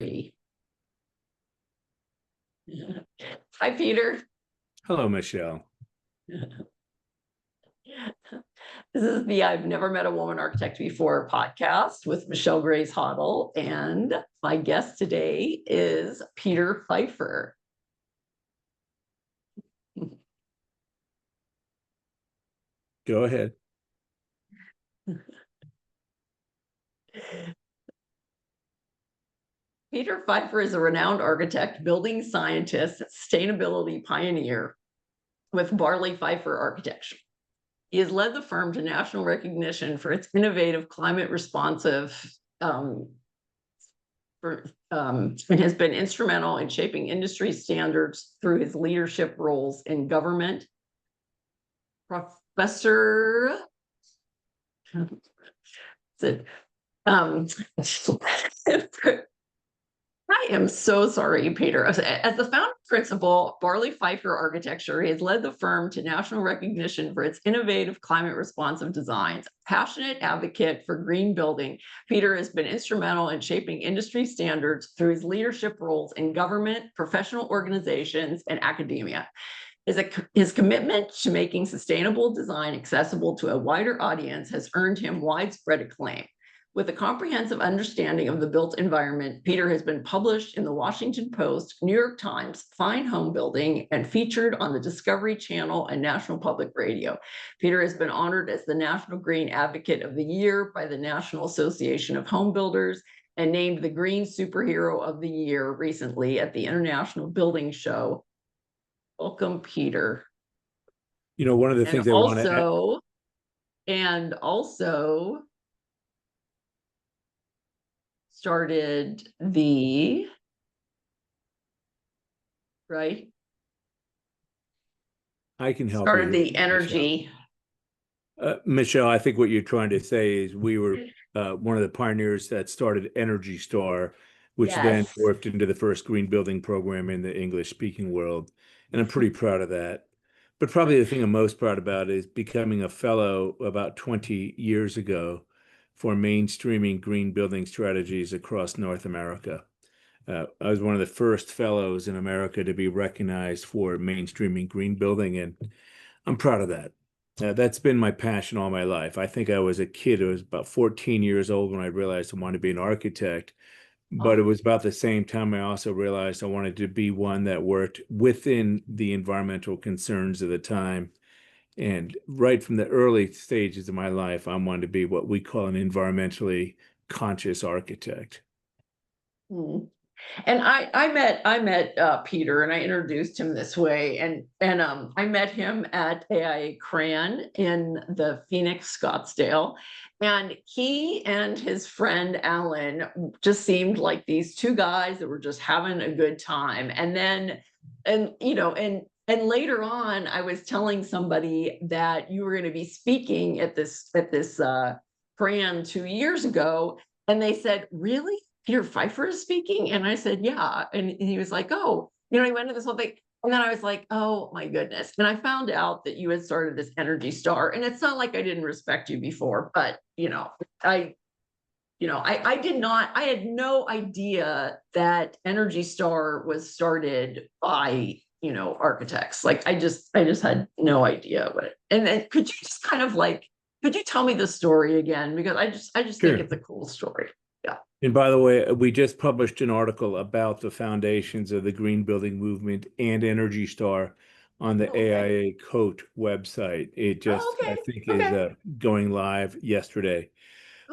Hi, Peter. Hello, Michelle. This is the I've Never Met a Woman Architect Before podcast with Michelle Grace Hottel. And my guest today is Peter Pfeiffer. Go ahead. Peter Pfeiffer is a renowned architect, building scientist, sustainability pioneer with Barley Pfeiffer Architecture. He has led the firm to national recognition for its innovative, climate responsive, and has been instrumental in shaping industry standards through his leadership roles in government. Professor, I am so sorry, Peter. As the founder principal, Barley Pfeiffer Architecture, he has led the firm to national recognition for its innovative, climate-responsive designs. Passionate advocate for green building, Peter has been instrumental in shaping industry standards through his leadership roles in government, professional organizations, and academia. His commitment to making sustainable design accessible to a wider audience has earned him widespread acclaim. With a comprehensive understanding of the built environment, Peter has been published in the Washington Post, New York Times, Fine Homebuilding, and featured on the Discovery Channel and National Public Radio. Peter has been honored as the National Green Advocate of the Year by the National Association of Home Builders and named the Green Superhero of the Year recently at the International Building Show. Welcome, Peter. You know, one of the things I want to add, also started the right. I can help. Started the energy. Michelle, I think what you're trying to say is we were one of the pioneers that started Energy Star, which then morphed into the first green building program in the English-speaking world. And I'm pretty proud of that. But probably the thing I'm most proud about is becoming a fellow about 20 years ago for mainstreaming green building strategies across North America. I was one of the first fellows in America to be recognized for mainstreaming green building, and I'm proud of that. That's been my passion all my life. I think I was a kid. I was about 14 years old when I realized I wanted to be an architect. But it was about the same time I also realized I wanted to be one that worked within the environmental concerns of the time. And right from the early stages of my life, I wanted to be what we call an environmentally conscious architect. And I met Peter, and I introduced him this way, and I met him at AIA CRAN in the Phoenix, Scottsdale, and he and his friend Alan just seemed like these two guys that were just having a good time. And then, and later on, I was telling somebody that you were going to be speaking at this CRAN 2 years ago, and they said, "Really? Peter Pfeiffer is speaking?" And I said, "Yeah." And he was like, "Oh," he went into this whole thing. And then I was like, "Oh my goodness." And I found out that you had started this Energy Star. And it's not like I didn't respect you before, but I had no idea that Energy Star was started by, architects. Like I just had no idea what it. And then could you just could you tell me the story again? Because I just Sure. think it's a cool story. Yeah. And by the way, we just published an article about the foundations of the green building movement and Energy Star on the AIA COTE website. It just, I think, is going live yesterday.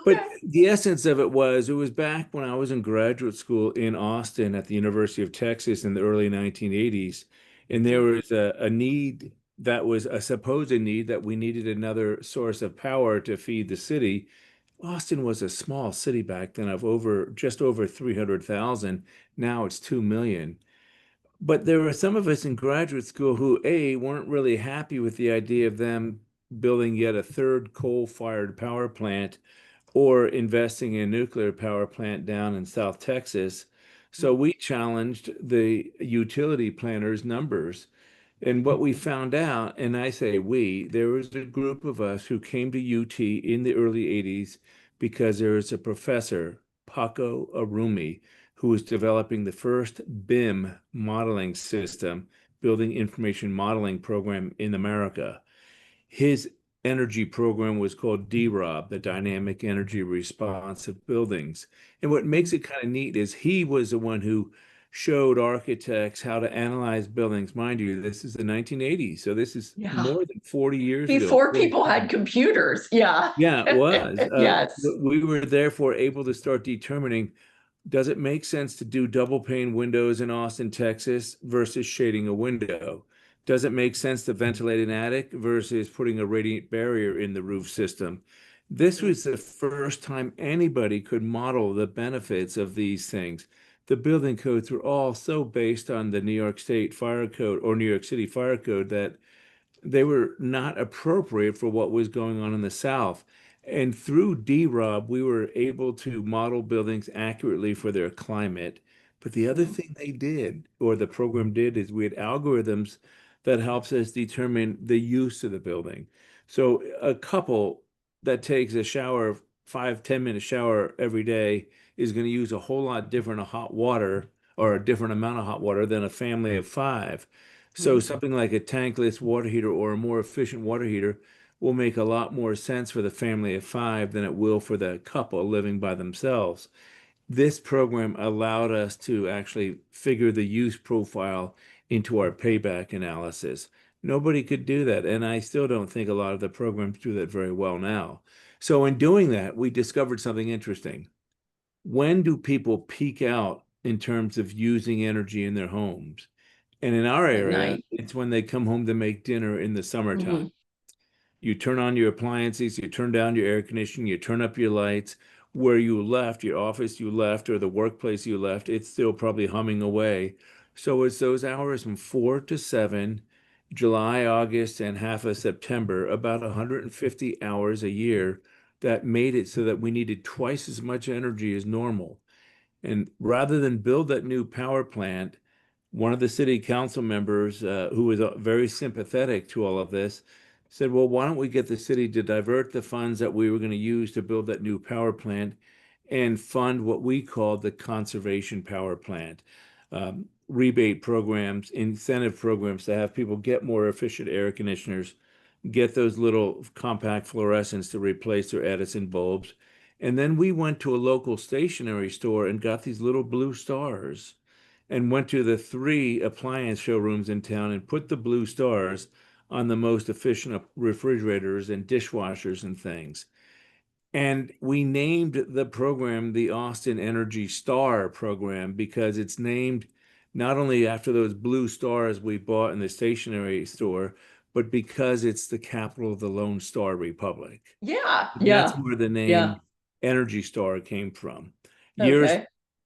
But the essence of it was back when I was in graduate school in Austin at the University of Texas in the early 1980s. And there was a need that was a supposed need that we needed another source of power to feed the city. Austin was a small city back then of just over 300,000. Now it's 2 million. But there were some of us in graduate school who, weren't really happy with the idea of them building yet a third coal-fired power plant or investing in a nuclear power plant down in South Texas. So we challenged the utility planners' numbers. And what we found out, and I say we, there was a group of us who came to UT in the early 80s because there was a professor, Paco Arumi, who was developing the first BIM modeling system, building information modeling program in America. His energy program was called DROB, the Dynamic Energy Response of Buildings. And what makes it kind of neat is he was the one who showed architects how to analyze buildings. Mind you, this is the 1980s, so this is Yeah. more than 40 years ago. Before people had computers. Yeah. Yeah, it was. Yes. We were therefore able to start determining, does it make sense to do double pane windows in Austin, Texas versus shading a window? Does it make sense to ventilate an attic versus putting a radiant barrier in the roof system? This was the first time anybody could model the benefits of these things. The building codes were all so based on the New York State Fire Code or New York City Fire Code that they were not appropriate for what was going on in the South. And through DROB, we were able to model buildings accurately for their climate. But the other thing they did, or the program did, is we had algorithms that helps us determine the use of the building. So a couple that takes a shower, 5-10 minute shower every day is going to use a whole lot different hot water or a different amount of hot water than a family of five. So something like a tankless water heater or a more efficient water heater will make a lot more sense for the family of five than it will for the couple living by themselves. This program allowed us to actually figure the use profile into our payback analysis. Nobody could do that, and I still don't think a lot of the programs do that very well now. So in doing that, we discovered something interesting. When do people peak out in terms of using energy in their homes? And in our At area, night. it's when they come home to make dinner in the summertime. You turn on your appliances, you turn down your air conditioning, you turn up your lights. Where you left, your office you left, or the workplace you left, it's still probably humming away. So it's those hours from 4 to 7, July, August, and half of September, about 150 hours a year, that made it so that we needed twice as much energy as normal. And rather than build that new power plant, one of the city council members, who was very sympathetic to all of this, said, well, why don't we get the city to divert the funds that we were going to use to build that new power plant and fund what we called the conservation power plant, rebate programs, incentive programs to have people get more efficient air conditioners, get those little compact fluorescents to replace their Edison bulbs. And then we went to a local stationery store and got these little blue stars and went to the 3 appliance showrooms in town and put the blue stars on the most efficient refrigerators and dishwashers and things. And we named the program the Austin Energy Star Program because it's named not only after those blue stars we bought in the stationery store, but because it's the capital of the Lone Star Republic. Yeah. That's Yeah. where the Yeah. name Energy Star came from. Years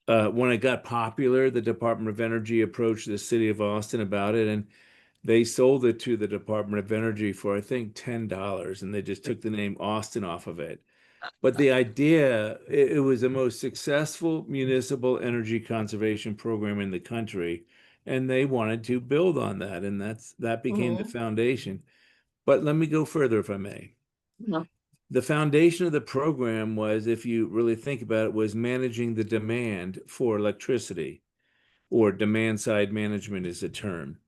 Okay. when it got popular, the Department of Energy approached the city of Austin about it, and they sold it to the Department of Energy for, I think, $10, and they just took the name Austin off of it. But the idea, it was the most successful municipal energy conservation program in the country, and they wanted to build on that, and that became the foundation. But let me go further, if I may. Yeah. The foundation of the program was, if you really think about it, was managing the demand for electricity, or demand side management is a term.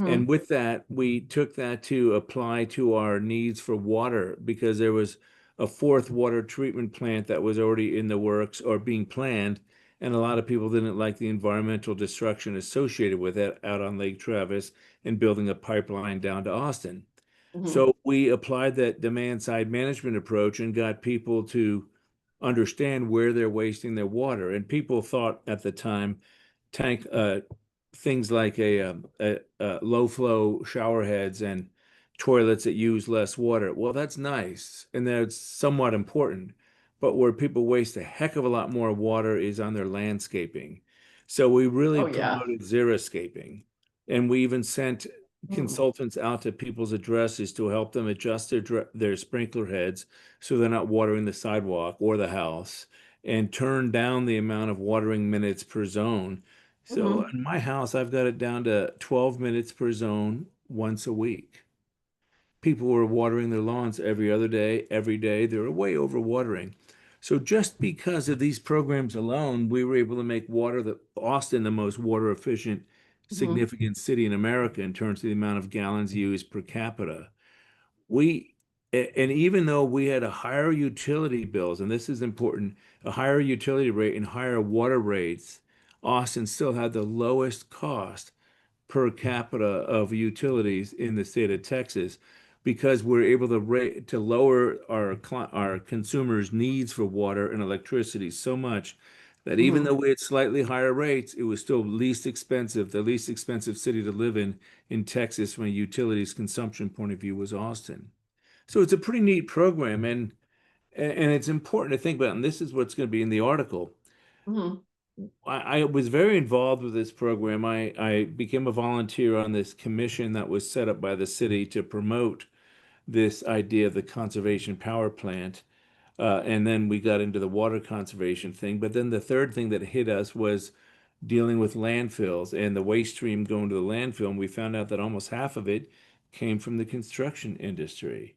And with that, we took that to apply to our needs for water because there was a 4th water treatment plant that was already in the works or being planned. And a lot of people didn't like the environmental destruction associated with it out on Lake Travis and building a pipeline down to Austin. So we applied that demand side management approach and got people to understand where they're wasting their water. And people thought at the time tank things like a low flow shower heads and toilets that use less water. Well, that's nice and that's somewhat important. But where people waste a heck of a lot more water is on their landscaping. So we really Oh, yeah. promoted xeriscaping. And we even sent Mm. consultants out to people's addresses to help them adjust their sprinkler heads so they're not watering the sidewalk or the house, and turn down the amount of watering minutes per zone. So in my house, I've got it down to 12 minutes per zone once a week. People were watering their lawns every other day, every day. They were way over watering. So just because of these programs alone, we were able to make Austin the most water efficient, Mhm. significant city in America in terms of the amount of gallons used per capita. We, and even though we had a higher utility bills, and this is important, a higher utility rate and higher water rates, Austin still had the lowest cost per capita of utilities in the state of Texas because we're able to lower our consumers' needs for water and electricity so much that even Mhm. though we had slightly higher rates, it was still least expensive. The least expensive city to live in Texas from a utilities consumption point of view was Austin. So it's a pretty neat program, and it's important to think about, and this is what's going to be in the article. Mhm. I was very involved with this program. I became a volunteer on this commission that was set up by the city to promote this idea of the conservation power plant. And then we got into the water conservation thing. But then the third thing that hit us was dealing with landfills and the waste stream going to the landfill. And we found out that almost half of it came from the construction industry.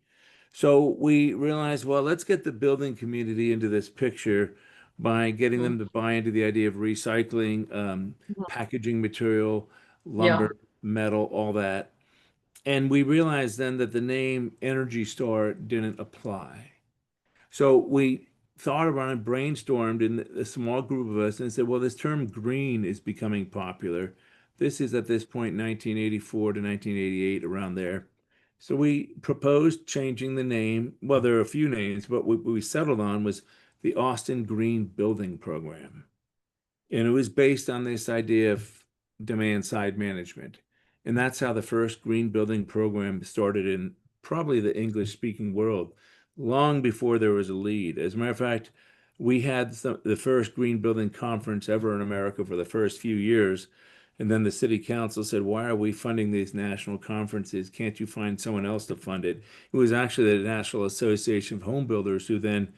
So we realized, well, let's get the building community into this picture by getting Mhm. them to buy into the idea of recycling, Mhm. packaging material, Yeah. lumber, metal, all that. And we realized then that the name Energy Star didn't apply. So we thought about it, brainstormed in a small group of us and said, well, this term green is becoming popular. This is at this point 1984 to 1988, around there. So we proposed changing the name. Well, there are a few names, but what we settled on was the Austin Green Building Program. And it was based on this idea of demand side management. And that's how the first green building program started in probably the English speaking world, long before there was a lead. As a matter of fact, we had the first green building conference ever in America for the first few years. And then the city council said, why are we funding these national conferences? Can't you find someone else to fund it? It was actually the National Association of Home Builders who then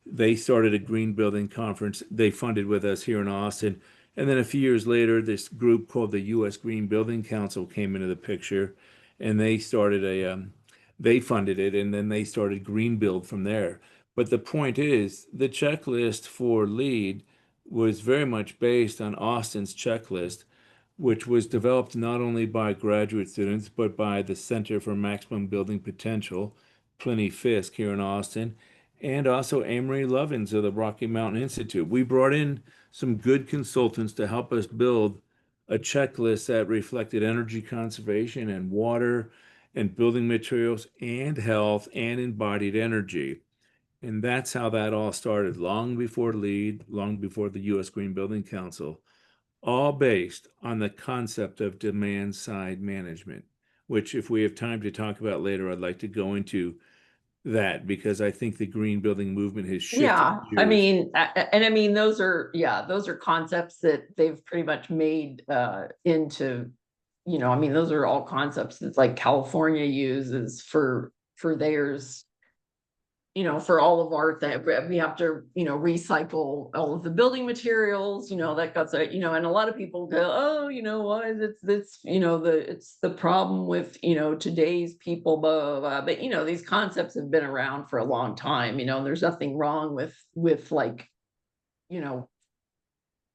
they started a green building conference they funded with us here in Austin. And then a few years later, this group called the U.S. Green Building Council came into the picture, and they funded it, and then they started Green Build from there. But the point is, the checklist for LEED was very much based on Austin's checklist, which was developed not only by graduate students, but by the Center for Maximum Building Potential, Pliny Fisk here in Austin, and also Amory Lovins of the Rocky Mountain Institute. We brought in some good consultants to help us build a checklist that reflected energy conservation and water and building materials and health and embodied energy. And that's how that all started, long before LEED, long before the U.S. Green Building Council, all based on the concept of demand side management, which, if we have time to talk about later, I'd like to go into that because I think the green building movement has shifted Yeah. I gears. mean, and I mean, those are concepts that they've pretty much made into, I mean, those are all concepts that like California uses for theirs, for all of our thing. We have to, recycle all of the building materials, that got so, and a lot of people go, oh, why is it this, it's the problem with, today's people, blah, blah, blah. But, these concepts have been around for a long time, and there's nothing wrong with like, you know,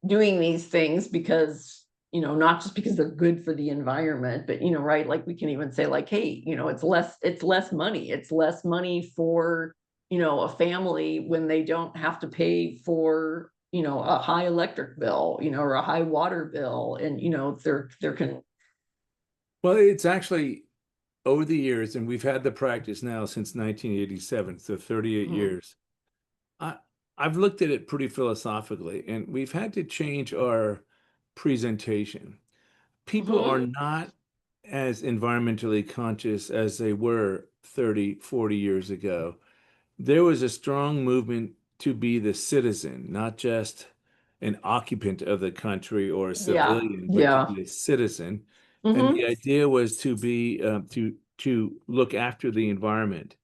doing these things because, not just because they're good for the environment, but, right, like we can even say like, hey, it's less money. It's less money for, a family when they don't have to pay for, a high electric bill, or a high water bill. And, there can. Well, it's actually over the years, and we've had the practice now since 1987, so 38 Mhm. years. I, I've looked at it pretty philosophically, and we've had to change our presentation. People are Mhm. not as environmentally conscious as they were 30, 40 years ago. There was a strong movement to be the citizen, not just an occupant of the country or a Yeah. civilian, but to Yeah. be a citizen. And the Hmm. idea was to be to look after the environment.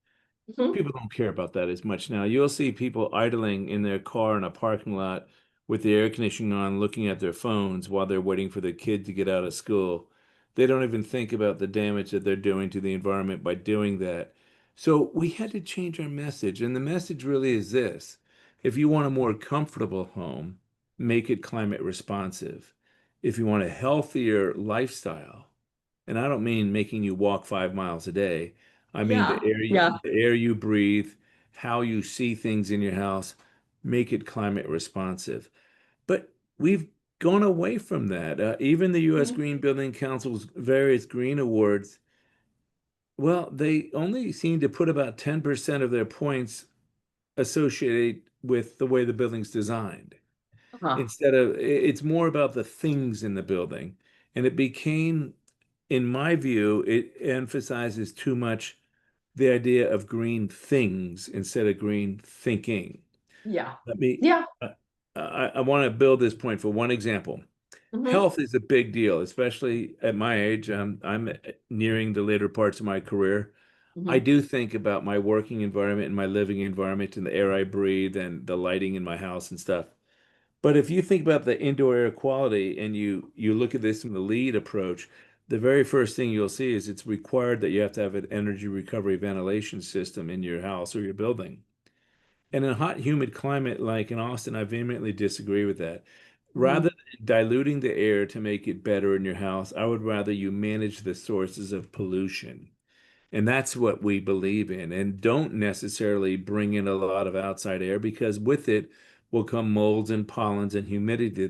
Hmm. People don't care about that as much now. You'll see people idling in their car in a parking lot with the air conditioning on, looking at their phones while they're waiting for their kid to get out of school. They don't even think about the damage that they're doing to the environment by doing that. So we had to change our message. And the message really is this. If you want a more comfortable home, make it climate responsive. If you want a healthier lifestyle, and I don't mean making you walk 5 miles a day, I mean Yeah, yeah. the air you breathe, how you see things in your house, make it climate responsive. But we've gone away from that. Even the U.S. Mhm. Green Building Council's various green awards, well, they only seem to put about 10% of their points associated with the way the building's designed. Uh-huh. Instead of, it's more about the things in the building. And it became, in my view, it emphasizes too much the idea of green things instead of green thinking. Yeah. Let me, Yeah. uh, I want to build this point for one example. Hmm. Health is a big deal, especially at my age. I'm nearing the later parts of my career. I Hmm. do think about my working environment and my living environment and the air I breathe and the lighting in my house and stuff. But if you think about the indoor air quality and you look at this from the LEED approach, the very first thing you'll see is it's required that you have to have an energy recovery ventilation system in your house or your building. And in a hot, humid climate like in Austin, I vehemently disagree with that. Hmm. Rather than diluting the air to make it better in your house, I would rather you manage the sources of pollution. And that's what we believe in. And don't necessarily bring in a lot of outside air because with it will come molds and pollens and humidity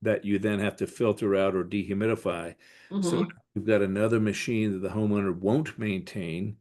that you then have to filter out or dehumidify. So Hmm. you've got another machine that the homeowner won't maintain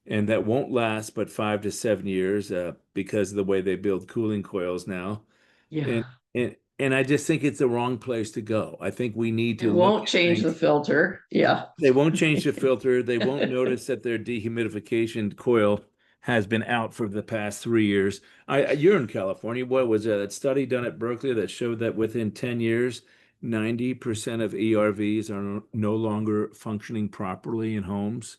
and that won't last but 5 to 7 years because of the way they build cooling coils now. And Yeah. and I just think it's the wrong place to go. I think we need It to look won't at change the things. filter. Yeah. They won't change the filter. They won't notice that their dehumidification coil has been out for the past 3 years. You're in California. What was that study done at Berkeley that showed that within 10 years, 90% of ERVs are no longer functioning properly in homes?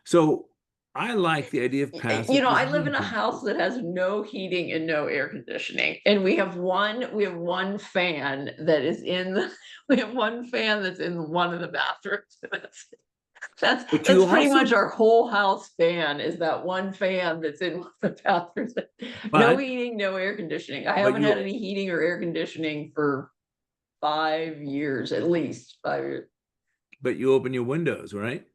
So I like the idea of passive I live design in a house principles. that has no heating and no air conditioning. And we have one fan that is in the, we have one fan that's in one of the bathrooms. That's But that's you pretty also, much our whole house fan is that one fan that's in one of the bathrooms. No but heating, no air conditioning. I but haven't had you any heating or air conditioning for 5 years, at least 5 years. but you open your windows, right?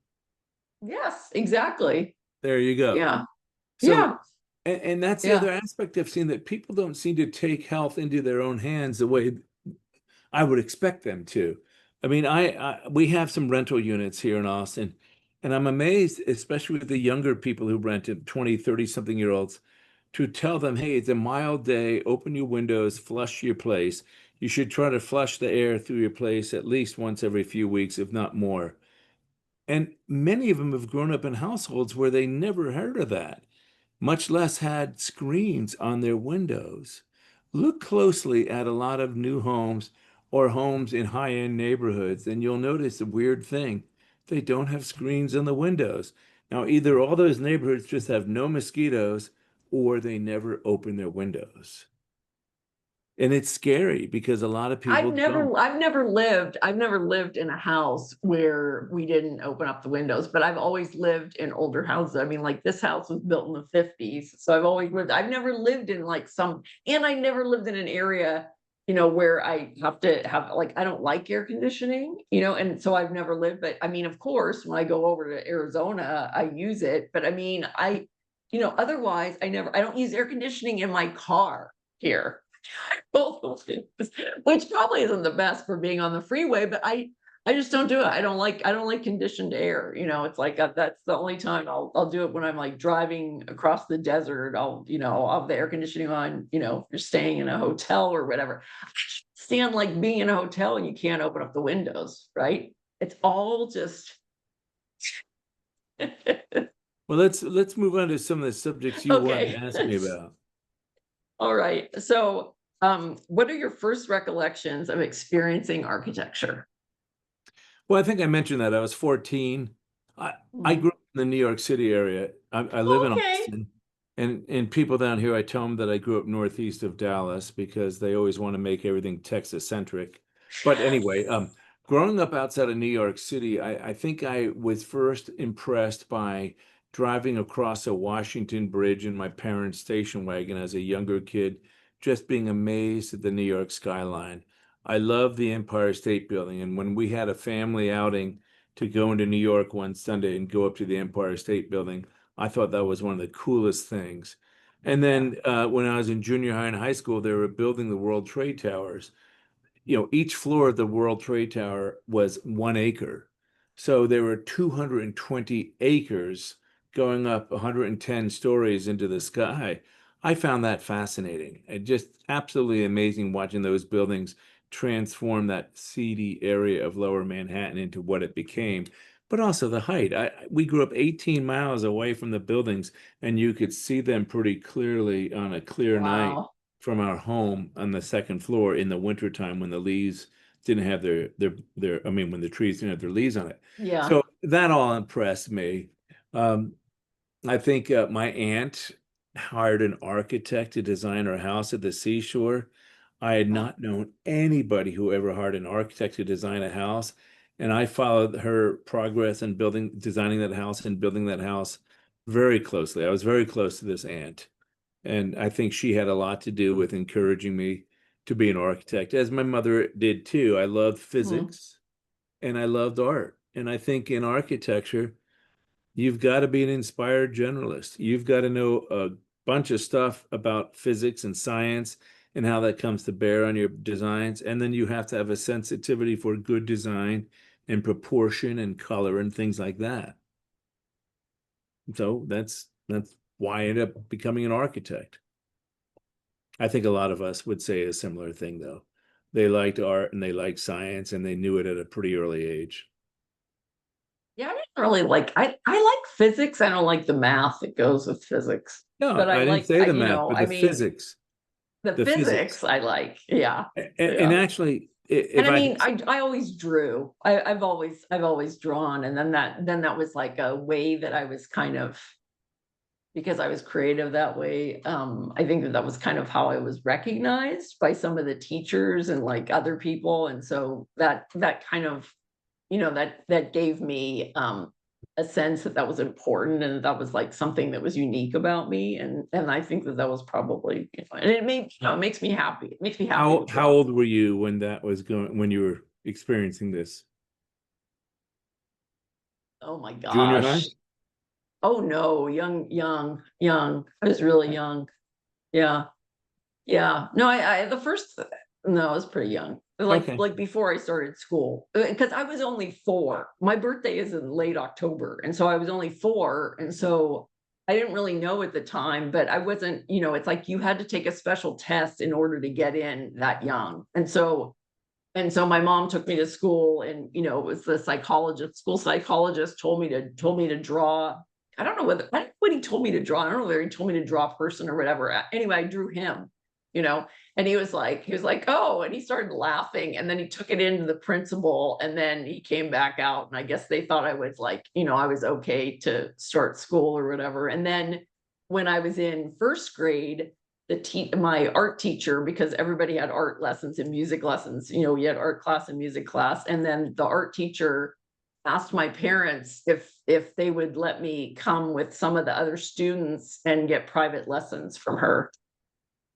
Yes, exactly. There you go. Yeah. So, Yeah. and that's the Yeah. other aspect I've seen that people don't seem to take health into their own hands the way I would expect them to. I mean, we have some rental units here in Austin, and I'm amazed, especially with the younger people who rent it, 20, 30 something year olds, to tell them, hey, it's a mild day, open your windows, flush your place. You should try to flush the air through your place at least once every few weeks, if not more. And many of them have grown up in households where they never heard of that, much less had screens on their windows. Look closely at a lot of new homes or homes in high-end neighborhoods, and you'll notice a weird thing. They don't have screens on the windows. Now, either all those neighborhoods just have no mosquitoes or they never open their windows. And it's scary because a lot of people don't. I've never lived in a house where we didn't open up the windows, but I've always lived in older houses. I mean, like this house was built in the 50s. So I've never lived in and I never lived in an area, where I have to have, like, I don't like air conditioning, and so I've never lived, but I mean, of course, when I go over to Arizona, I use it. But I mean, otherwise I don't use air conditioning in my car here. Which probably isn't the best for being on the freeway, but I just don't do it. I don't like conditioned air. It's like that's the only time I'll do it when I'm like driving across the desert. I'll have the air conditioning on, you're staying in a hotel or whatever. I can't stand like being in a hotel and you can't open up the windows, right? It's all just Well, let's move on to some of the subjects you wanted to okay. ask me about. All right. So what are your first recollections of experiencing architecture? Well, I think I mentioned that I was 14. I Mhm. grew up in the New York City area. I live in Okay. Austin, and people down here, I tell them that I grew up northeast of Dallas because they always want to make everything Texas centric. But anyway, growing up outside of New York City, I think I was first impressed by driving across a Washington Bridge in my parents' station wagon as a younger kid just being amazed at the New York skyline. I love the Empire State Building. And when we had a family outing to go into New York one Sunday and go up to the Empire State Building, I thought that was one of the coolest things. And then when I was in junior high and high school, they were building the World Trade Towers. Each floor of the World Trade Tower was 1 acre. So there were 220 acres going up 110 stories into the sky. I found that fascinating. And just absolutely amazing watching those buildings transform that seedy area of Lower Manhattan into what it became. But also the height. We grew up 18 miles away from the buildings, and you could see them pretty clearly on a clear night Wow. from our home on the second floor in the wintertime when the leaves didn't have when the trees didn't have their leaves on it. Yeah. So that all impressed me. I think my aunt hired an architect to design her house at the seashore. I had not known anybody who ever hired an architect to design a house. And I followed her progress in designing that house and building that house very closely. I was very close to this aunt. And I think she had a lot to do with encouraging me to be an architect, as my mother did too. I loved physics and I loved art. And I think in architecture, you've got to be an inspired generalist. You've got to know a bunch of stuff about physics and science and how that comes to bear on your designs. And then you have to have a sensitivity for good design and proportion and color and things like that. So that's why I ended up becoming an architect. I think a lot of us would say a similar thing, though. They liked art and they liked science and they knew it at a pretty early age. Yeah, I didn't really I like physics. I don't like the math that goes with physics. No, But I didn't say the math, but I the mean, physics. the The physics. physics I like. Yeah. And Yeah. actually, And if I I mean, I always drew. I've always drawn. And then that was like a way that I was kind of, because I was creative that way. I think that was kind of how I was recognized by some of the teachers and like other people. And so that kind of, that gave me a sense that was important and that was like something that was unique about me. And I think that was probably, and it makes me happy. It makes me happy. how old were you when when you were experiencing this? Oh my Junior high? gosh. Oh no, young. I was really young. Yeah. Yeah. No, the first, no, I was pretty young. Okay. Like before I started school, because I was only 4. My birthday is in late October. And so I was only 4. And so I didn't really know at the time, but I wasn't, it's like you had to take a special test in order to get in that young. And so my mom took me to school and, it was the school psychologist told me to draw. I don't know what he told me to draw. I don't know whether he told me to draw a person or whatever. Anyway, I drew him, and he was like, oh, and he started laughing. And then he took it into the principal and then he came back out. And I guess they thought I was like, I was okay to start school or whatever. And then when I was in first grade, my art teacher, because everybody had art lessons and music lessons, we had art class and music class. And then the art teacher asked my parents if they would let me come with some of the other students and get private lessons from her.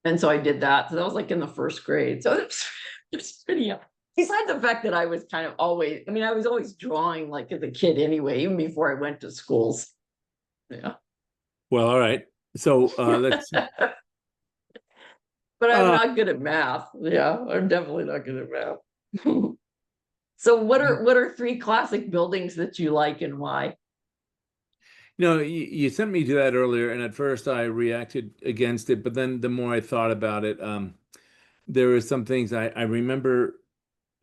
And so I did that. So that was like in the first grade. So it was pretty young. Besides the fact that I was kind of always, I was always drawing like as a kid anyway, even before I went to schools. Yeah. Well, all right. So let's But I'm not good at math. Yeah, I'm definitely not good at math. So what are 3 classic buildings that you like and why? You sent me to that earlier, and at first I reacted against it, but then the more I thought about it, there were some things I remember,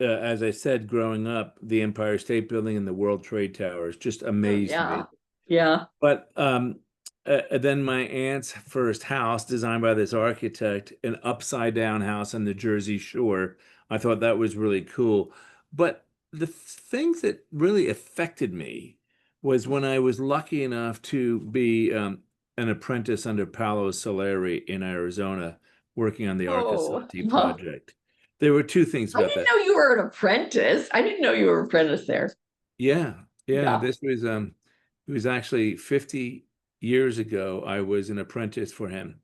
as I said, growing up, the Empire State Building and the World Trade Towers just amazed me. Yeah. But then my aunt's first house, designed by this architect, an upside down house on the Jersey Shore, I thought that was really cool. But the things that really affected me was when I was lucky enough to be an apprentice under Paolo Soleri in Arizona, working on the Arcosanti project. There were 2 things about that. I didn't know you were an apprentice. I didn't know you were an apprentice there. Yeah. This was it was actually 50 years ago. I was an apprentice for him.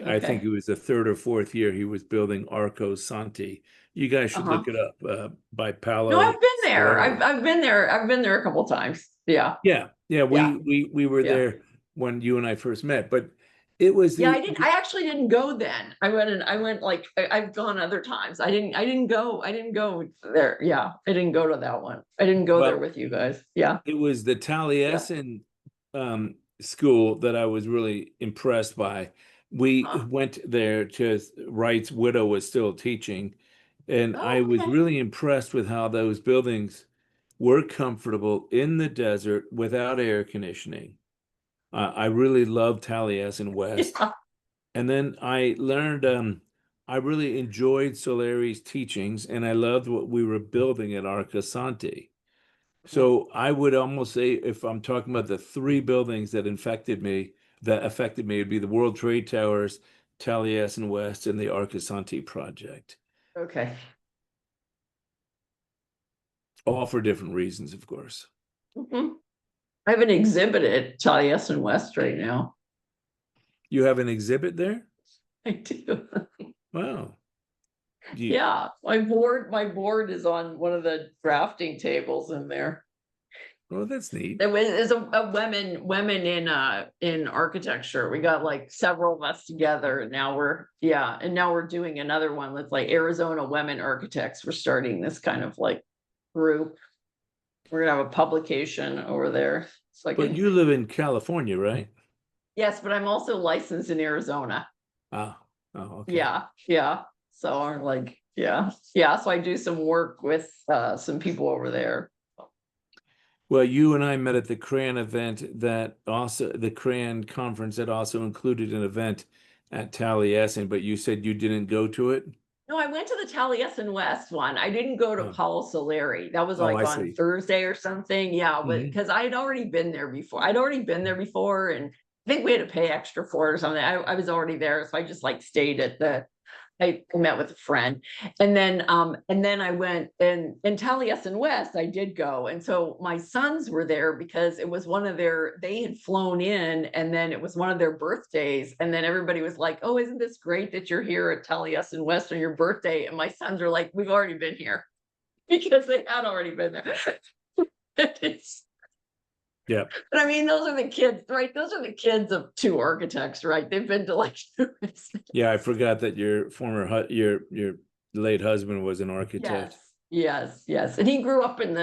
I think Okay. it was the third or fourth year he was building Arco Santi. You guys should Uh-huh. look it up, by No, Paolo I've been there. Soleri. I've been there. I've been there a couple times. Yeah. Yeah, yeah, Yeah. we were Yeah. there when you and I first met, but it was Yeah, I actually didn't go then. I went like I've gone other times. I didn't go there. Yeah. I didn't go to that one. I didn't go there well, with you guys. Yeah. it was the Yeah. Taliesin school that I was really impressed by. We Huh. went there to Wright's widow was still teaching, and I Oh, was okay. really impressed with how those buildings were comfortable in the desert without air conditioning. I really loved Taliesin West. Yeah. And then I learned, I really enjoyed Soleri's teachings, and I loved what we were building at Arcosanti. So I would almost say, if I'm talking about the three buildings that affected me, would be the World Trade Towers, Taliesin West, and the Arcosanti project. Okay. All for different reasons, of course. Mhm. I have an exhibit at Taliesin West right now. You have an exhibit there? I do. Wow. Yeah, my board is on one of the drafting tables in there. Oh, that's neat. There was a women in architecture. We got like several of us together. And now we're doing another one with like Arizona women architects. We're starting this kind of like group. We're gonna have a publication over there. So I But can, you live in California, right? yes, but I'm also licensed in Arizona. Ah, oh, okay. Yeah. So I'm like, yeah. So I do some work with some people over there. Well, you and I met at the CRAN event the CRAN conference that also included an event at Taliesin, but you said you didn't go to it? No, I went to the Taliesin West one. I didn't go to Oh, Paul Soleri. That was oh, like I on see. Thursday or something. Yeah, but Mhm. because I had already been there before. I'd already been there before, and I think we had to pay extra for it or something. I was already there, so I just like stayed at the I met with a friend, and then I went and in Taliesin West, I did go. And so my sons were there because it was one of they had flown in, and then it was one of their birthdays. And then everybody was like, "Oh, isn't this great that you're here at Taliesin West on your birthday?" And my sons are like, "We've already been here," because they had already been there. It's, Yeah. but I mean, those are the kids, right? Those are the kids of two architects, right? They've been to like Yeah, I forgot that your late husband was an architect. Yes. And he grew up in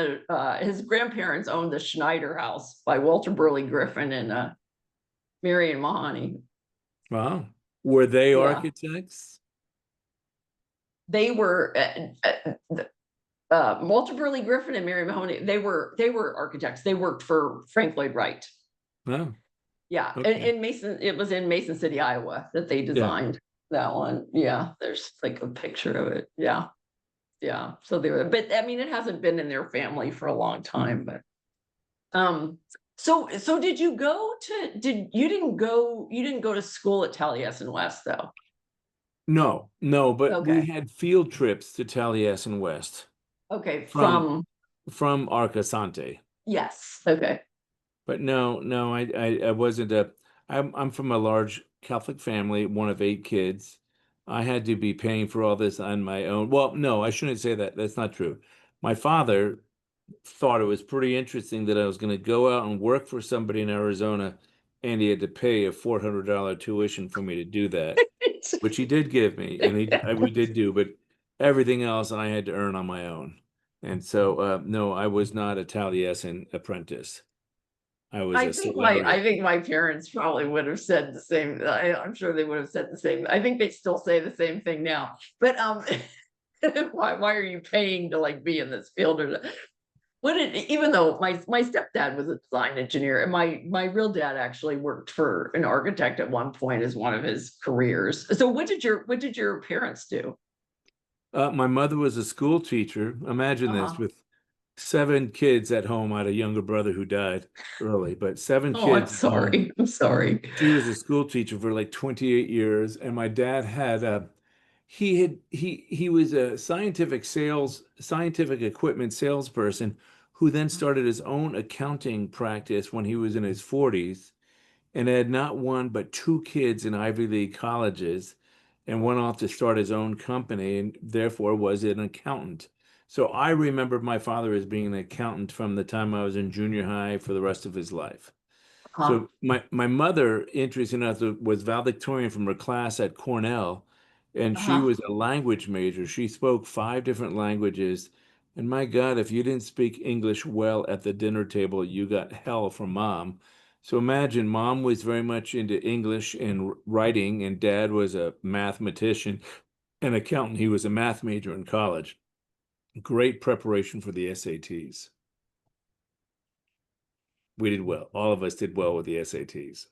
his grandparents owned the Schneider House by Walter Burley Griffin and Marion Mahoney. Wow. Were they Yeah, architects? they were Walter Burley Griffin and Marion Mahoney. They were architects. They worked for Frank Lloyd Wright. Oh, Yeah, okay. in Mason, it was in Mason City, Iowa, that they Yeah. designed that one. Yeah, there's like a picture of it. Yeah. So they were, but I mean, it hasn't been in their family for a long time. But so did you go to? You didn't go to school at Taliesin West though? No, but we Okay, had field trips to Taliesin West okay, from from from Arcasante. yes, okay, But no, I wasn't I'm from a large Catholic family, one of eight kids. I had to be paying for all this on my own. Well, no, I shouldn't say that. That's not true. My father thought it was pretty interesting that I was going to go out and work for somebody in Arizona, and he had to pay a $400 tuition for me to do that, which he did give me, and we did do, but everything else I had to earn on my own. And so, no, I was not a Taliesin apprentice. I was a Solari I think apprentice. my parents probably would have said the same. I'm sure they would have said the same. I think they still say the same thing now. But why are you paying to like be in this field or what did even though my stepdad was a design engineer and my real dad actually worked for an architect at one point as one of his careers. So what did your parents do? My mother was a school teacher. Imagine this, Uh-huh. with seven kids at home. I had a younger brother who died early, but seven Oh, I'm kids at home. sorry. I'm sorry. She was a school teacher for like 28 years, and my dad had he was a scientific equipment salesperson who then started his own accounting practice when he was in his 40s. and had not one but two kids in Ivy League colleges, and went off to start his own company, and therefore was an accountant. So I remember my father as being an accountant from the time I was in junior high for the rest of his life. Huh. So my mother, interesting enough, was valedictorian from her class at Cornell, and she Uh-huh. was a language major. She spoke five different languages. And my God, if you didn't speak English well at the dinner table, you got hell from mom. So imagine mom was very much into English and writing, and dad was a mathematician, an accountant. He was a math major in college. Great preparation for the SATs. We did well. All of us did well with the SATs.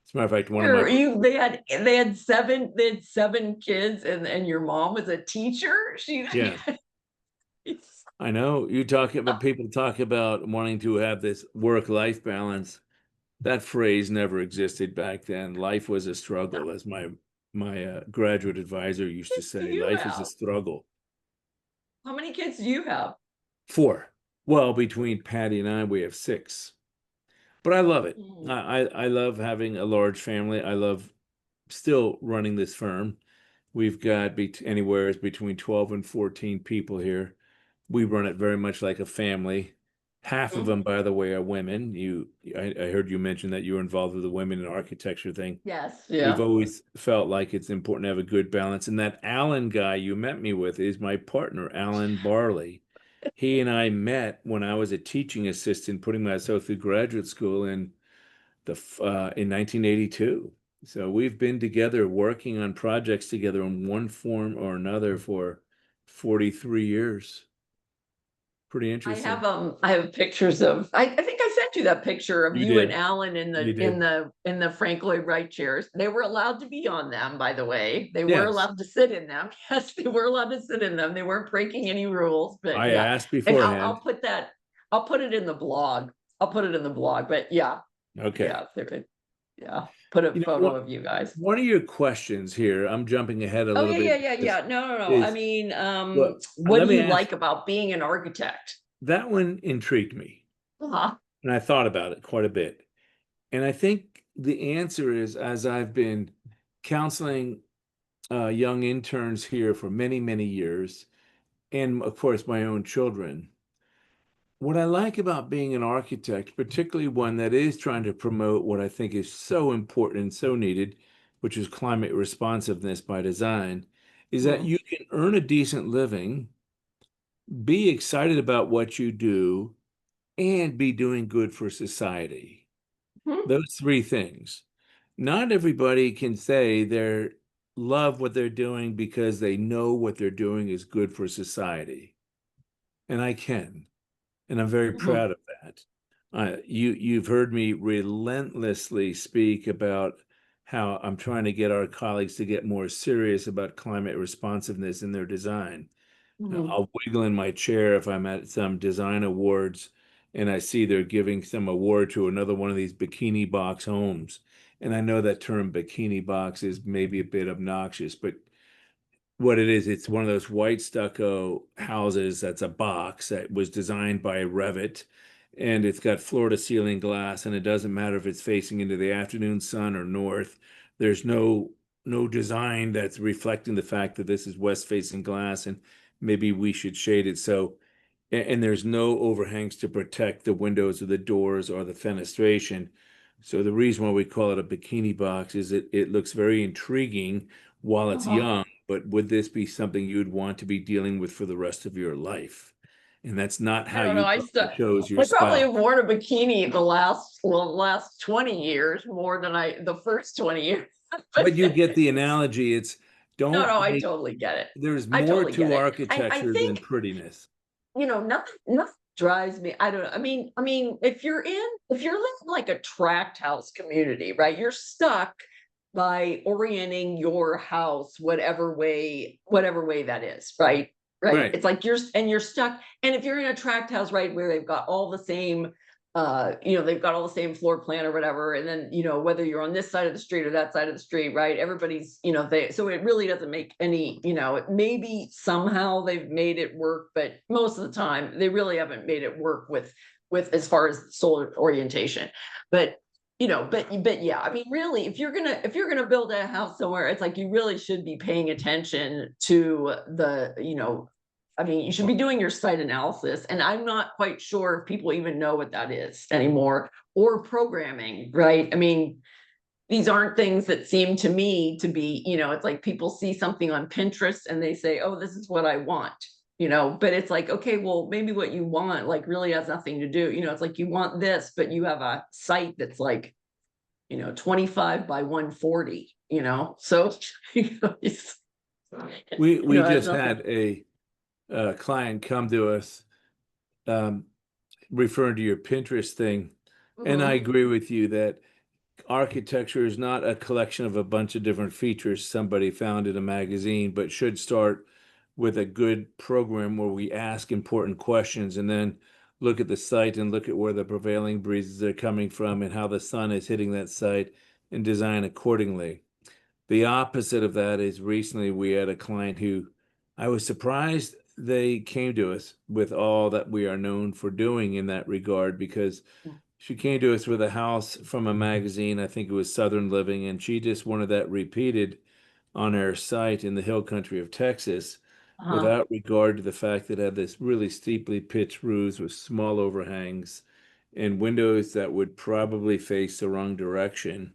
As a matter of fact, one of my They had seven kids, and your mom was a teacher. yeah, I know you talk about people talk about wanting to have this work-life balance. That phrase never existed back then. Life was a struggle, as my graduate advisor used to Do say. you Life is a have? struggle. How many kids do you have? Four. Well, between Patty and I, we have six. But I love it. Mm. I love having a large family. I love still running this firm. We've got anywhere between 12 and 14 people here. We run it very much like a family. Half of Mhm. them, by the way, are women. I heard you mention that you were involved with the women in architecture thing. Yes, We've yeah. always felt like it's important to have a good balance. And that Alan guy you met me with is my partner, Alan Barley. He and I met when I was a teaching assistant, putting myself through graduate school in 1982. So we've been together working on projects together in one form or another for 43 years. Pretty interesting. I have pictures of I think I sent you that picture of You you and did. Alan in You the in did. the in the Frank Lloyd Wright chairs. They were allowed to be on them, by the way. They were Yes. allowed to sit in them. Yes, they were allowed to sit in them. They weren't breaking any rules, but I yeah. asked And I'll beforehand. put that, I'll put it in the blog. I'll put it in the blog, but yeah, Okay. yeah, yeah. Put a You know photo what? of you guys. One of your questions here, I'm jumping ahead a Oh little yeah, bit, yeah, yeah, yeah. No, no, no. I is mean, well, what let do me you ask. like about being an architect? That one intrigued me, Uh-huh. and I thought about it quite a bit. And I think the answer is, as I've been counseling young interns here for many, many years, and of course my own children. What I like about being an architect, particularly one that is trying to promote what I think is so important and so needed, which is climate responsiveness by design, is that Mhm. you can earn a decent living, be excited about what you do, and be doing good for society. Mhm. Those three things. Not everybody can say they love what they're doing because they know what they're doing is good for society. And I can. And I'm very Mhm. proud of that. You've heard me relentlessly speak about how I'm trying to get our colleagues to get more serious about climate responsiveness in their design. Mhm. I'll wiggle in my chair if I'm at some design awards and I see they're giving some award to another one of these bikini box homes. And I know that term bikini box is maybe a bit obnoxious, but what it is, it's one of those white stucco houses that's a box that was designed by Revit, and it's got floor to ceiling glass, and it doesn't matter if it's facing into the afternoon sun or north. There's no design that's reflecting the fact that this is west facing glass and maybe we should shade it. So and there's no overhangs to protect the windows or the doors or the fenestration. So the reason why we call it a bikini box is it looks very intriguing while it's Uh-huh. young, but would this be something you'd want to be dealing with for the rest of your life? And that's not I how don't know. you probably chose your I probably spouse. have worn a bikini the last 20 years more than the first 20 years. But But you get the analogy. It's no, don't no, I make, totally get it. there's I more totally get to it. I architecture than think, prettiness. nothing drives me. I don't know. I mean, if you're living like a tract house community, right? You're stuck by orienting your house whatever way that is, right? Right. Right. It's like you're stuck. And if you're in a tract house, right, where they've got all the same they've got all the same floor plan or whatever, and then whether you're on this side of the street or that side of the street, right, everybody's so it really doesn't make any, maybe somehow they've made it work, but most of the time they really haven't made it work with as far as solar orientation. But but yeah, I mean, really, if you're gonna build a house somewhere, it's like you really should be paying attention to I mean, you should be doing your site analysis, and I'm not quite sure if people even know what that is anymore, or programming, right? I mean, these aren't things that seem to me to be, it's like people see something on Pinterest and they say, oh, this is what I want, but it's like, okay, well, maybe what you want like really has nothing to do, it's like you want this, but you have a site that's like, 25 by 140, so, We it's just nothing. had a client come to us, referring to your Pinterest thing, and I Mhm. agree with you that architecture is not a collection of a bunch of different features somebody found in a magazine, but should start with a good program where we ask important questions and then look at the site and look at where the prevailing breezes are coming from and how the sun is hitting that site and design accordingly. The opposite of that is recently we had a client who I was surprised they came to us with all that we are known for doing in that regard, because she came to us with a house from a magazine. I think it was Southern Living, and she just wanted that repeated on her site in the hill country of Texas, Uh-huh. without regard to the fact that it had this really steeply pitched roofs with small overhangs and windows that would probably face the wrong direction.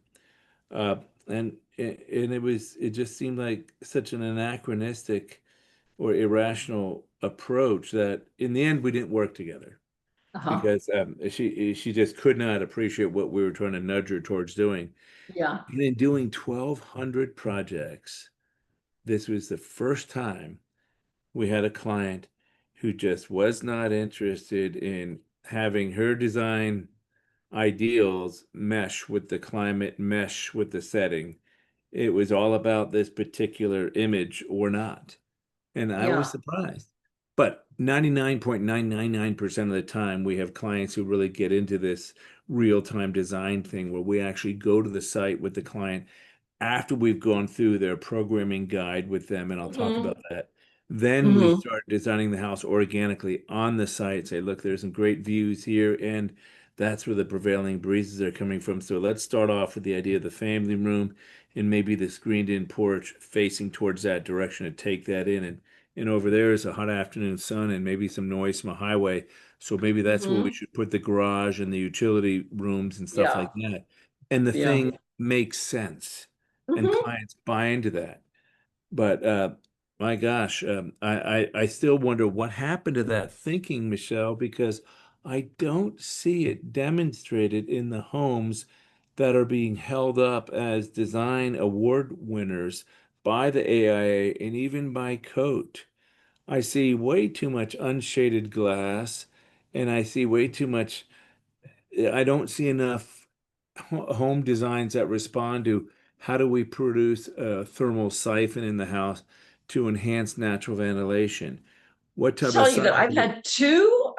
Uh, and it just seemed like such an anachronistic or irrational approach that in the end we didn't work together, Uh-huh. because she just could not appreciate what we were trying to nudge her towards doing. Yeah. And in doing 1,200 projects, this was the first time we had a client who just was not interested in having her design ideals mesh with the climate, mesh with the setting. It was all about this particular image or not. And I was Yeah. surprised. But 99.999% of the time, we have clients who really get into this real-time design thing where we actually go to the site with the client after we've gone through their programming guide with them, and I'll talk about Hmm. that. Then we Hmm. start designing the house organically on the site, say, look, there's some great views here, and that's where the prevailing breezes are coming from. So let's start off with the idea of the family room and maybe the screened-in porch facing towards that direction to take that in. And over there is a hot afternoon sun and maybe some noise from a highway. So maybe that's where we Hmm. should put the garage and the utility rooms and stuff Yeah. like that. And the Yeah. thing makes sense and Hmm. clients buy into that. But my gosh, I still wonder what happened to that thinking, Michelle, because I don't see it demonstrated in the homes that are being held up as design award winners by the AIA and even by Coat. I see way too much unshaded glass, and I see way too much. I don't see enough home designs that respond to how do we produce a thermal siphon in the house to enhance natural ventilation? What type of Tell you that siphon?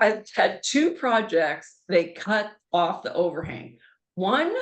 I've had two projects. They cut off the overhang. One,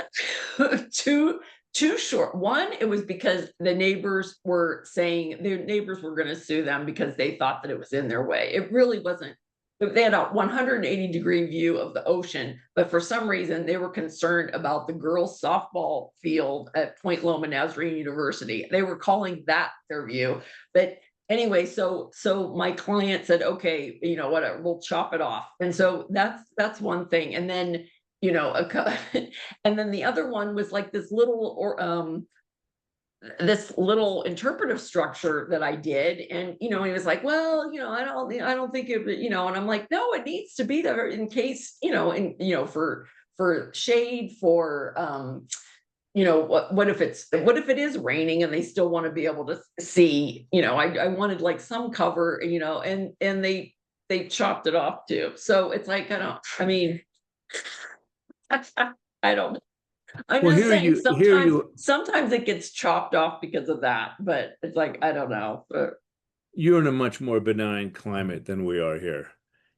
two, too short. One, it was because the neighbors were saying their neighbors were going to sue them because they thought that it was in their way. It really wasn't. They had a 180-degree view of the ocean, but for some reason they were concerned about the girls' softball field at Point Loma Nazarene University. They were calling that their view, but anyway, so my client said, okay, whatever, we'll chop it off. And so that's one thing. And then, and then the other one was like this little interpretive structure that I did. And, he was like, well, I don't think it, and I'm like, no, it needs to be there in case, for shade, for, what if it is raining and they still want to be able to see, I wanted like some cover, and they chopped it off too. So it's like, I mean, I don't, I'm Well, just here saying here you, sometimes it gets chopped off because of that, but it's like, I don't know. But you're in a much more benign climate than we are here.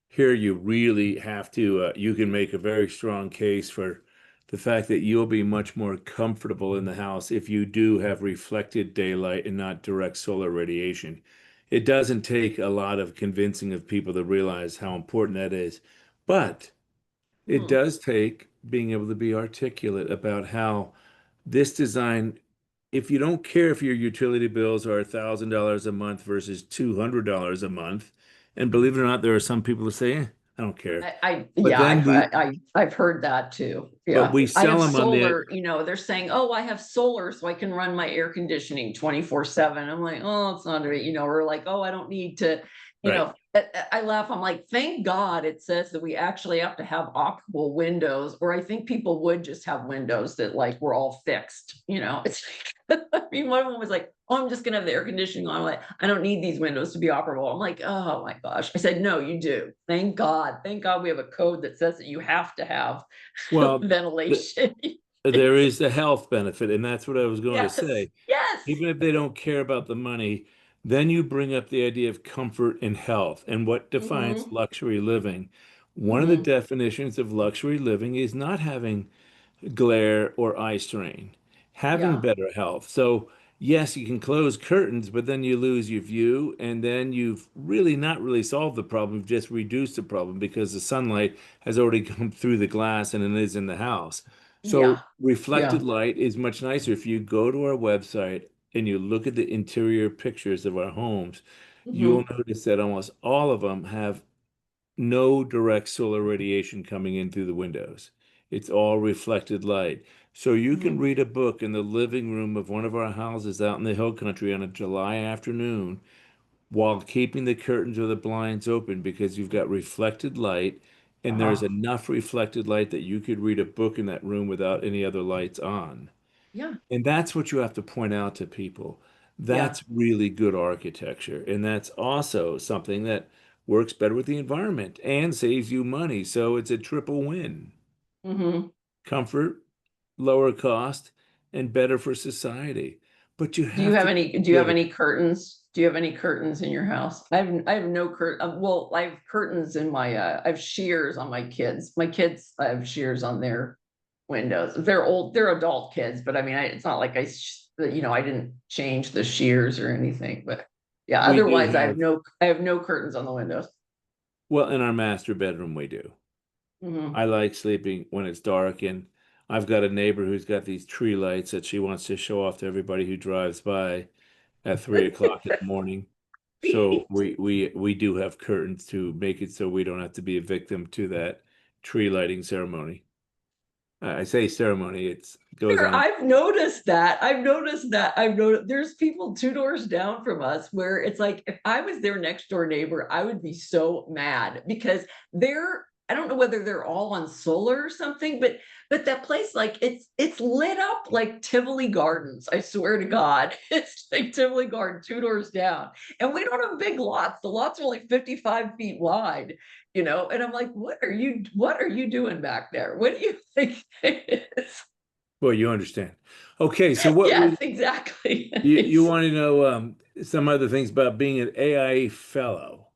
Here, you really have to, you can make a very strong case for the fact that you'll be much more comfortable in the house if you do have reflected daylight and not direct solar radiation. It doesn't take a lot of convincing of people to realize how important that is. But It does take being able to be articulate about how this design, if you don't care if your utility bills are $1,000 a month versus $200 a month, and believe it or not, there are some people who say, I don't care. But Yeah, then I've heard that too. but Yeah. we I have sell them on the, solar, they're saying, oh, I have solar so I can run my air conditioning 24/7. I'm like, oh, it's not, or like, oh, I don't need to, right. I laugh. I'm like, thank God it says that we actually have to have operable windows, or I think people would just have windows that like were all fixed, it's I mean, one of them was like, oh, I'm just gonna have the air conditioning on. I'm like, I don't need these windows to be operable. I'm like, oh my gosh. I said, no, you do. Thank God. Thank God we have a code that says that you have to have Well, ventilation. there is the health benefit, and that's what I was going to Yes. say. Yes. Even if they don't care about the money, then you bring up the idea of comfort and health and what defines Hmm. luxury living. One of the Hmm. definitions of luxury living is not having glare or eye strain, having Yeah. better health. So, yes, you can close curtains, but then you lose your view, and then you've really not really solved the problem, you've just reduced the problem because the sunlight has already come through the glass and it is in the house. So, Yeah. reflected Yeah. light is much nicer. If you go to our website and you look at the interior pictures of our homes, you'll Hmm. notice that almost all of them have no direct solar radiation coming in through the windows. It's all reflected light. So you can Hmm. read a book in the living room of one of our houses out in the hill country on a July afternoon while keeping the curtains or the blinds open because you've got reflected light and there's Uh-huh. enough reflected light that you could read a book in that room without any other lights on. Yeah. And that's what you have to point out to people. Yeah. That's really good architecture. And that's also something that works better with the environment and saves you money. So it's a triple win. Hmm. Comfort, lower cost, and better for society. But you Do you have have to any, do you have any curtains? Do you have any curtains in your house? I have no curtain. Well, I have curtains in my, I have shears on my kids. My kids, I have shears on their windows. They're old, they're adult kids, but I mean, it's not like I didn't change the shears or anything, but yeah, we do otherwise have, I have no curtains on the windows. well, in our master bedroom, we do. Hmm. I like sleeping when it's dark, and I've got a neighbor who's got these tree lights that she wants to show off to everybody who drives by at 3 o'clock in the morning. So we do have curtains to make it so we don't have to be a victim to that tree lighting ceremony. I say ceremony, it goes on. I've noticed that. I've noticed there's people two doors down from us where it's like if I was their next door neighbor, I would be so mad because I don't know whether they're all on solar or something, but that place, like it's lit up like Tivoli Gardens. I swear to God. It's like Tivoli Garden, two doors down. And we don't have big lots. The lots are like 55 feet wide, and I'm like, what are you doing back there? What do you think it is? Well, you understand. Okay, so what Yes, we exactly. you want to know some other things about being an AIA fellow.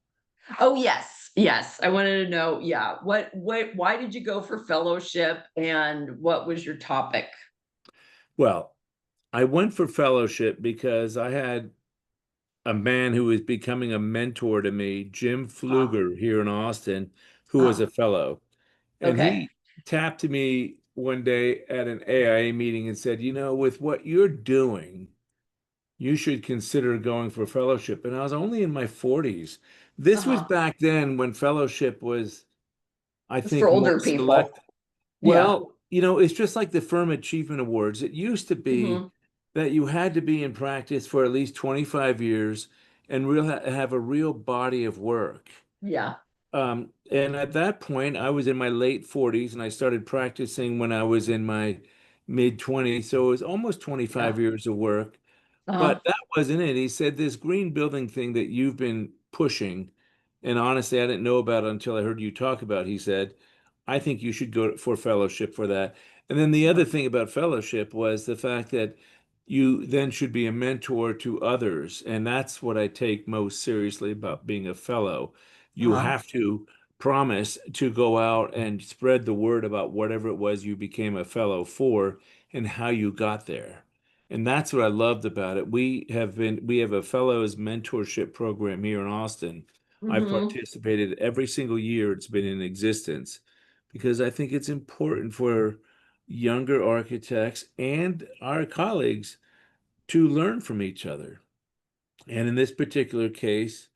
Oh, yes. Yes. I wanted to know, yeah, why did you go for fellowship and what was your topic? Well, I went for fellowship because I had a man who was becoming a mentor to me, Jim Ah, Pfluger here in Austin, who was a ah, fellow. And okay. he tapped to me one day at an AIA meeting and said, with what you're doing, you should consider going for fellowship. And I was only in my 40s. This was Uh-huh. back then when fellowship was, I It's for think, more older people. select. Yeah. Well, it's just like the Firm Achievement Awards. It used to be Hmm. that you had to be in practice for at least 25 years and have a real body of work. Yeah. And at that point, I was in my late 40s and I started practicing when I was in my mid 20s. So it was almost 25 Yeah. years of work. But Uh-huh. that wasn't it. He said, this green building thing that you've been pushing, and honestly, I didn't know about it until I heard you talk about it. He said, I think you should go for fellowship for that. And then the other thing about fellowship was the fact that you then should be a mentor to others. And that's what I take most seriously about being a fellow. You Uh-huh. have to promise to go out and spread the word about whatever it was you became a fellow for and how you got there. And that's what I loved about it. We have a fellows mentorship program here in Austin. I've Hmm. participated every single year it's been in existence because I think it's important for younger architects and our colleagues to learn from each other. And in this particular case,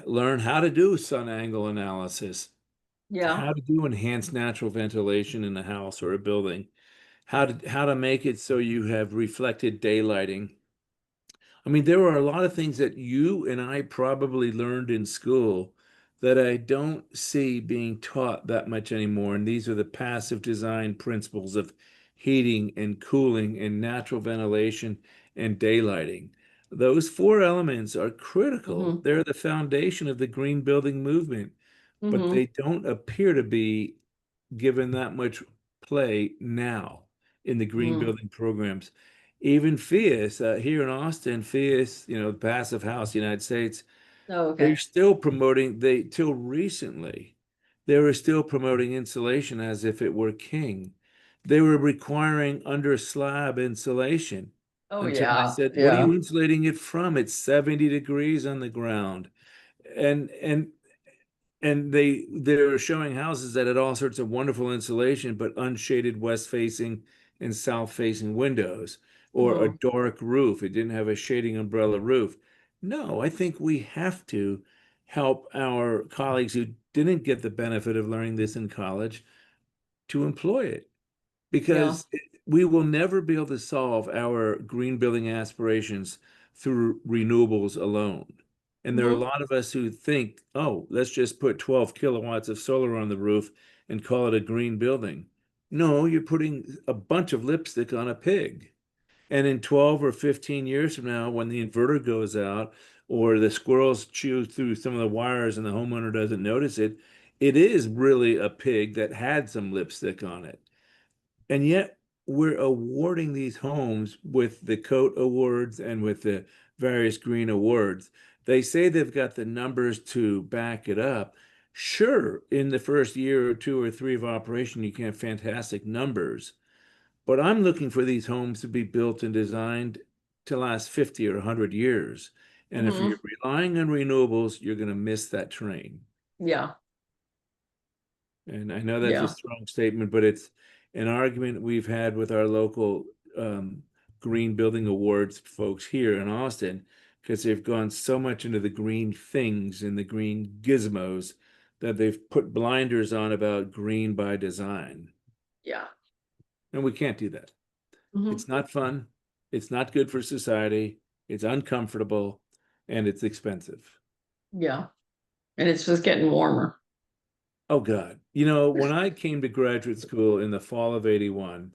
learn how to do sun angle analysis, Yeah. how to do enhanced natural ventilation in a house or a building, how to make it so you have reflected daylighting. I mean, there are a lot of things that you and I probably learned in school that I don't see being taught that much anymore. And these are the passive design principles of heating and cooling and natural ventilation and daylighting. Those four elements are critical. Hmm. They're the foundation of the green building movement, but Hmm. they don't appear to be given that much play now in the green Hmm. building programs. Even FIAS, here in Austin, FIAS, the Passive House, United States, Oh, they're okay. still promoting, till recently, they were still promoting insulation as if it were king. They were requiring under slab insulation Oh, until I yeah. said, what are Yeah. you insulating it from? It's 70 degrees on the ground. And they're showing houses that had all sorts of wonderful insulation, but unshaded west facing and south facing windows, or a Hmm. dark roof. It didn't have a shading umbrella roof. No, I think we have to help our colleagues who didn't get the benefit of learning this in college to employ it, Yeah. because we will never be able to solve our green building aspirations through renewables alone. And there are a Hmm. lot of us who think, oh, let's just put 12 kilowatts of solar on the roof and call it a green building. No, you're putting a bunch of lipstick on a pig. And in 12 or 15 years from now, when the inverter goes out or the squirrels chew through some of the wires and the homeowner doesn't notice it, it is really a pig that had some lipstick on it. And yet we're awarding these homes with the coat awards and with the various green awards. They say they've got the numbers to back it up. Sure, in the first year or two or three of operation, you can have fantastic numbers. But I'm looking for these homes to be built and designed to last 50 or 100 years. And if you're Hmm. relying on renewables, you're going to miss that train. Yeah. And I know that's a Yeah. strong statement, but it's an argument we've had with our local green building awards folks here in Austin, because they've gone so much into the green things and the green gizmos that they've put blinders on about green by design. Yeah. And we can't do that. Hmm. It's not fun. It's not good for society. It's uncomfortable and it's expensive. Yeah. And it's just getting warmer. Oh God. When I came to graduate school in the fall of 81,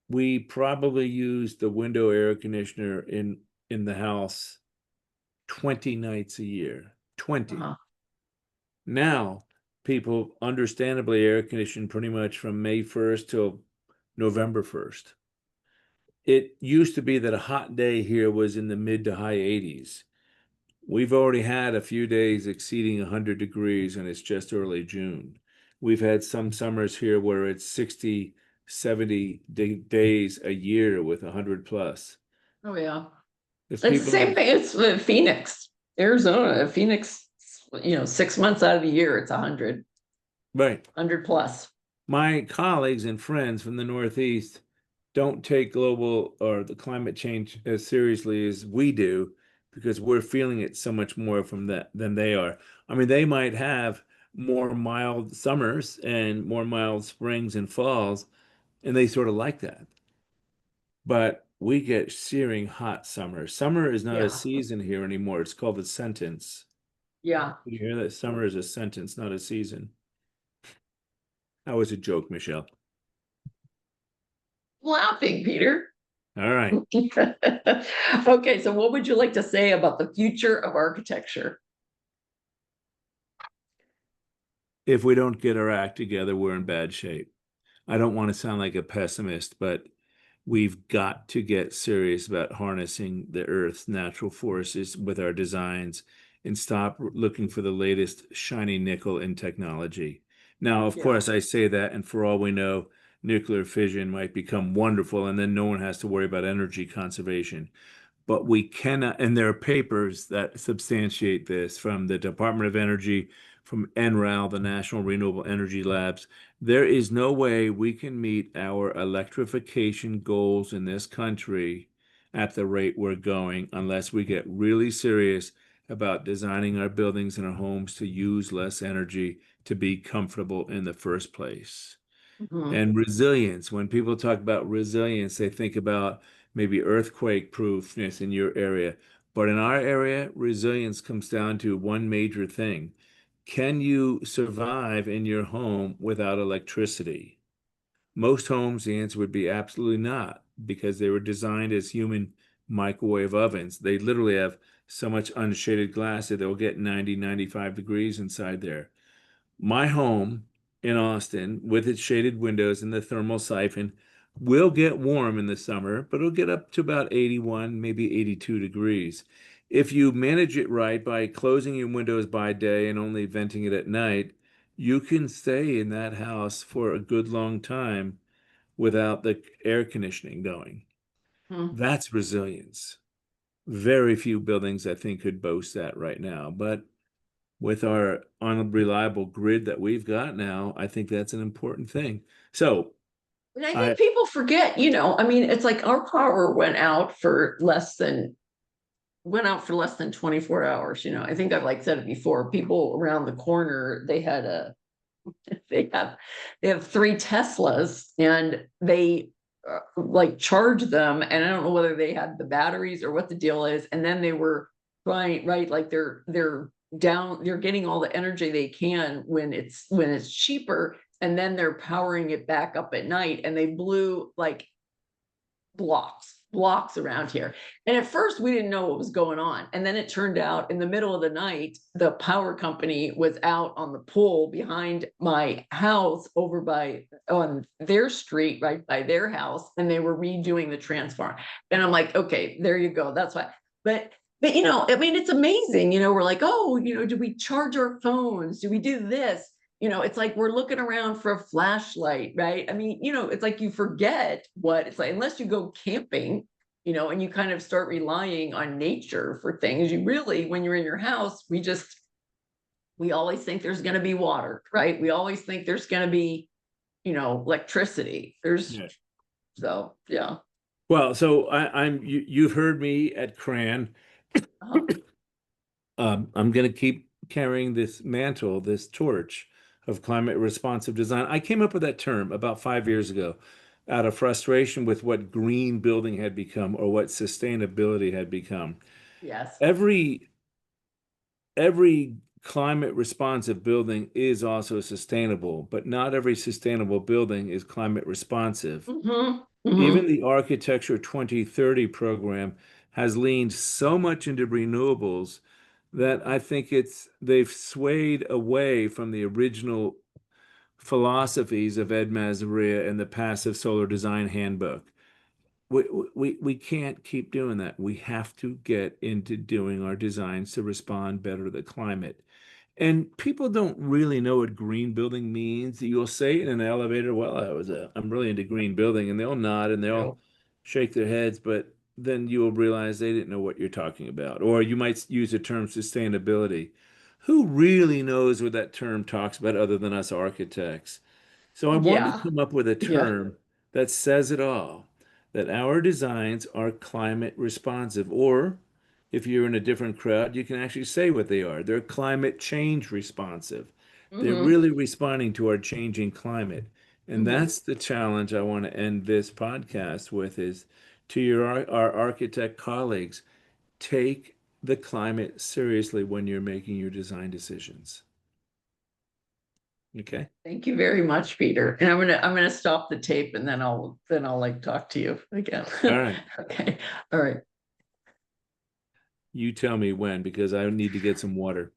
we probably used the window air conditioner in the house 20 nights a year. 20. Uh-huh. Now, people understandably air condition pretty much from May 1st till November 1st. It used to be that a hot day here was in the mid to high 80s. We've already had a few days exceeding 100 degrees, and it's just early June. We've had some summers here where it's 60, 70 days a year with 100 plus. Oh, yeah. If It's the people same don't, thing. It's Phoenix, Arizona. Phoenix, 6 months out of the year, it's 100, right. 100 plus. My colleagues and friends from the Northeast don't take global or the climate change as seriously as we do because we're feeling it so much more from that than they are. I mean, they might have more mild summers and more mild springs and falls, and they sort of like that. But we get searing hot summers. Summer is not a Yeah. season here anymore. It's called a sentence. Yeah. Did you hear that? Summer is a sentence, not a season. That was a joke, Michelle. Laughing, Peter. All right. Okay, so what would you like to say about the future of architecture? If we don't get our act together, we're in bad shape. I don't want to sound like a pessimist, but we've got to get serious about harnessing the Earth's natural forces with our designs and stop looking for the latest shiny nickel in technology. Now, of Yeah. course, I say that, and for all we know, nuclear fission might become wonderful, and then no one has to worry about energy conservation. But we cannot, and there are papers that substantiate this from the Department of Energy, from NREL, the National Renewable Energy Labs. There is no way we can meet our electrification goals in this country at the rate we're going unless we get really serious about designing our buildings and our homes to use less energy to be comfortable in the first place. And resilience, when people talk about resilience, they think about maybe earthquake proofness in your area. But in our area, resilience comes down to one major thing. Can you survive in your home without electricity? Most homes, the answer would be absolutely not, because they were designed as human microwave ovens. They literally have so much unshaded glass that they'll get 90, 95 degrees inside there. My home in Austin, with its shaded windows and the thermal siphon, will get warm in the summer, but it'll get up to about 81, maybe 82 degrees. If you manage it right by closing your windows by day and only venting it at night, you can stay in that house for a good long time without the air conditioning going. That's resilience. Very few buildings, I think, could boast that right now. But with our unreliable grid that we've got now, I think that's an important thing. So, and I think people forget, I mean, it's like our power went out for less than 24 hours. I think I've said it before. People around the corner, they have 3 Teslas, and they charge them, and I don't know whether they had the batteries or what the deal is. And then they were trying, right? They're getting all the energy they can when it's cheaper, and then they're powering it back up at night, and they blew blocks around here. And at first we didn't know what was going on. And then it turned out in the middle of the night, the power company was out on the pole behind my house over on their street, right by their house. And they were redoing the transformer. And I'm like, okay, there you go. That's why. But I mean, it's amazing. We're like, oh, do we charge our phones? Do we do this? It's like we're looking around for a flashlight, right? I mean, it's like you forget what it's like, unless you go camping, and you kind of start relying on nature for things. You really, when you're in your house, we always think there's going to be water, right? We always think there's going to be, electricity. So, yeah. Well, so you've heard me at CRAN. I'm going to keep carrying this mantle, this torch of climate responsive design. I came up with that term about 5 years ago out of frustration with what green building had become, or what sustainability had become. Yes. Every climate responsive building is also sustainable, but not every sustainable building is climate responsive. Even the Architecture 2030 program has leaned so much into renewables that I think they've swayed away from the original philosophies of Ed Mazaria and the Passive Solar Design Handbook. We can't keep doing that. We have to get into doing our designs to respond better to the climate. And people don't really know what green building means. You'll say in an elevator, well, I'm really into green building, and they'll nod and they'll shake their heads, but then you will realize they didn't know what you're talking about. Or you might use the term sustainability. Who really knows what that term talks about other than us architects? So I wanted to come up with a term that says it all, that our designs are climate responsive, or if you're in a different crowd, you can actually say what they are. They're climate change responsive. They're really responding to our changing climate. And that's the challenge I want to end this podcast with, is to our architect colleagues, take the climate seriously when you're making your design decisions. Okay. Thank you very much, Peter. And I'm gonna stop the tape, and then I'll talk to you again. All right. Okay. All right. You tell me when, because I need to get some water.